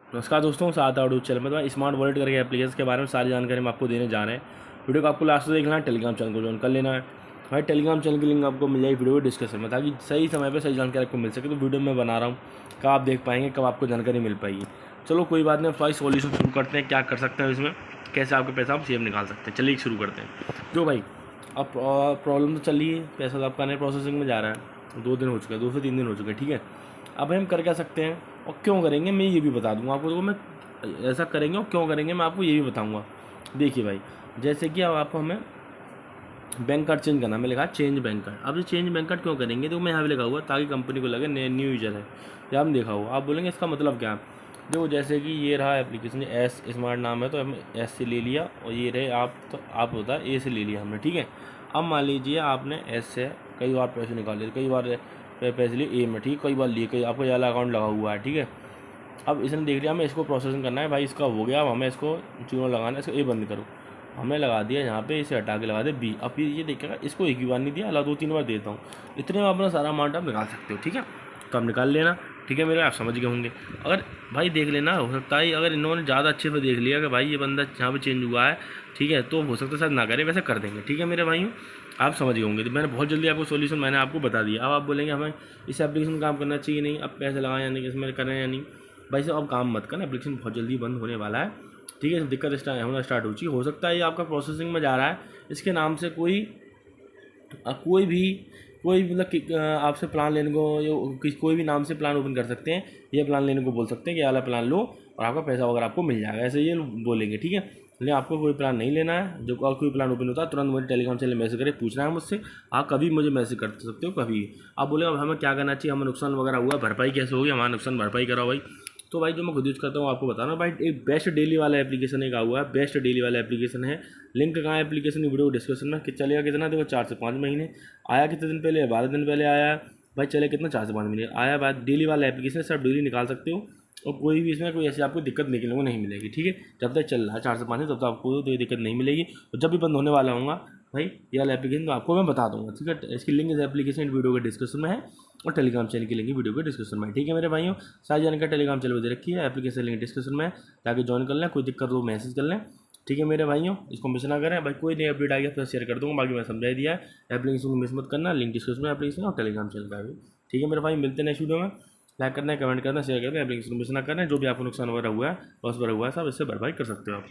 नमस्कार दोस्तों, साथ आउट चैनल में तो स्मार्ट वॉलेट करके एप्लीकेशन के बारे में सारी जानकारी हम आपको देने जा रहे हैं। वीडियो को आपको लास्ट तक देखना है, टेलीग्राम चैनल को ज्वाइन कर लेना है। भाई टेलीग्राम चैनल की लिंक आपको मिल जाएगी वीडियो डिस्क्रिप्शन में, ताकि सही समय पर सही जानकारी आपको मिल सके। तो वीडियो मैं बना रहा हूँ, कब आप देख पाएंगे, कब आपको जानकारी मिल पाएगी। चलो कोई बात नहीं, भाई सॉल्यूशन शुरू करते हैं। क्या कर सकते हैं इसमें, कैसे आपके पैसा आप सेव निकाल सकते हैं। चलिए शुरू करते हैं। तो भाई अब प्रॉब्लम तो चल रही है, पैसा तो आपका नहीं प्रोसेसिंग में जा रहा है। 2 दिन हो चुके हैं, 2 से 3 दिन हो चुके हैं, ठीक है। अब हम कर क्या सकते हैं और क्यों करेंगे, मैं ये भी बता दूंगा आपको। देखो, मैं ऐसा करेंगे और क्यों करेंगे मैं आपको ये भी बताऊंगा। देखिए भाई, जैसे कि अब आपको हमें बैंक कार्ड चेंज करना, मैं लिखा चेंज बैंक कार्ड। अब ये चेंज बैंक कार्ड क्यों करेंगे, तो मैं यहाँ पे लिखा हुआ ताकि कंपनी को लगे न्यू यूजर है। या हम देखा हुआ, आप बोलेंगे इसका मतलब क्या है। देखो, जैसे कि ये रहा एप्लीकेशन, एस स्मार्ट नाम है तो हमने एस से ले लिया, और ये रहे आप, तो आप होता है ए से ले लिया हमने, ठीक है। अब मान लीजिए आपने एस से कई बार पैसे निकाले, कई बार पैसे लिए ए में, ठीक, कई बार लिए, कई आपको ये वाला अकाउंट लगा हुआ है, ठीक है। अब इसने देख लिया हमें इसको प्रोसेसिंग करना है, भाई इसका हो गया, अब हमें इसको चूना लगाना है, इसको ए बंद करो। हमें लगा दिया यहाँ पे, इसे हटा के लगा दे बी। अब ये देखेगा, इसको एक ही बार नहीं दिया, अला 2-3 बार देता हूँ, इतने में अपना सारा अमाउंट आप निकाल सकते हो, ठीक है। तो आप निकाल लेना, ठीक है मेरे, आप समझ गए होंगे। अगर भाई देख लेना, हो सकता है अगर इन्होंने ज़्यादा अच्छे से देख लिया कि भाई ये बंदा यहाँ पे चेंज हुआ है, ठीक है, तो हो सकता है शायद ना करे, वैसे कर देंगे, ठीक है मेरे भाई। आप समझ गए होंगे। तो मैंने बहुत जल्दी आपको सोल्यूशन मैंने आपको बता दिया। अब आप बोलेंगे हमें इस एप्लीकेशन में काम करना चाहिए नहीं, अब पैसे लगाएं या नहीं, इसमें करें या नहीं। भाई साहब अब काम मत करना, एप्लीकेशन बहुत जल्दी बंद होने वाला है, ठीक है। दिक्कत होना स्टार्ट हो चुकी हो सकता है ये आपका प्रोसेसिंग में जा रहा है, इसके नाम से कोई मतलब आपसे प्लान लेने को, कोई भी नाम से प्लान ओपन कर सकते हैं, ये प्लान लेने को बोल सकते हैं कि ये वाला प्लान लो और आपका पैसा वगैरह आपको मिल जाएगा, ऐसे ये बोलेंगे, ठीक है। लेकिन आपको कोई प्लान नहीं लेना है। जो कोई प्लान ओपन होता है तुरंत मुझे टेलीग्राम चैनल मैसेज करके पूछना है मुझसे। आप कभी मुझे मैसेज कर सकते हो, कभी। आप बोले अब हमें क्या करना चाहिए, हमें नुकसान वगैरह हुआ, भरपाई कैसे होगी, हमारा नुकसान भरपाई कराओ भाई। तो भाई जो मैं खुद यूज़ करता हूँ आपको बताना। भाई एक बेस्ट डेली वाला एप्लीकेशन एक हुआ है, बेस्ट डेली वाला एप्लीकेशन है। लिंक कहाँ है एप्लीकेशन की, वीडियो डिस्क्रिप्शन में। चलेगा कितना, देखो 4 से 5 महीने आया, कितने दिन पहले, 12 दिन पहले आया है भाई। चले कितना, 4 से 5 महीने आया। बात डेली वाला एप्लीकेशन है, सब डेली निकाल सकते हो, और कोई भी इसमें कोई ऐसी आपको दिक्कत देखने को नहीं मिलेगी, ठीक है। जब तक चल रहा है 4 से 5 दिन, तब तक आपको कोई दिक्कत नहीं मिलेगी। और जब भी बंद होने वाला होगा भाई ये वाला एप्लीकेशन, तो आपको मैं बता दूंगा, ठीक है। इसकी लिंक इस एप्लीकेशन वीडियो के डिस्क्रिप्शन में है, और टेलीग्राम चैनल की लिंक वीडियो के डिस्क्रिप्शन में है, ठीक है मेरे भाइयों। सारी जानकारी टेलीग्राम चैनल पर दे रखी है, एप्लीकेशन लिंक डिस्क्रिप्शन में है, ताकि ज्वाइन कर लें, कोई दिक्कत हो मैसेज कर लें, ठीक है मेरे भाइयों। इसको मिस ना करें भाई, कोई नई अपडेट आ गया फिर शेयर कर दूँगा, बाकी मैं समझा दिया है। एप्लीकेशन को मिस मत करना, लिंक डिस्क्रिप्शन में एप्लीकेशन और टेलीग्राम चैनल का भी, ठीक है मेरे भाई। मिलते हैं नेक्स्ट वीडियो में। लाइक करना है, कमेंट करना, शेयर करना, एप्लीकेशन मिस ना करना। जो भी आपको नुकसान वगैरह हुआ है, लॉस वगैरह हुआ है, सब इससे भरपाई कर सकते हो आप।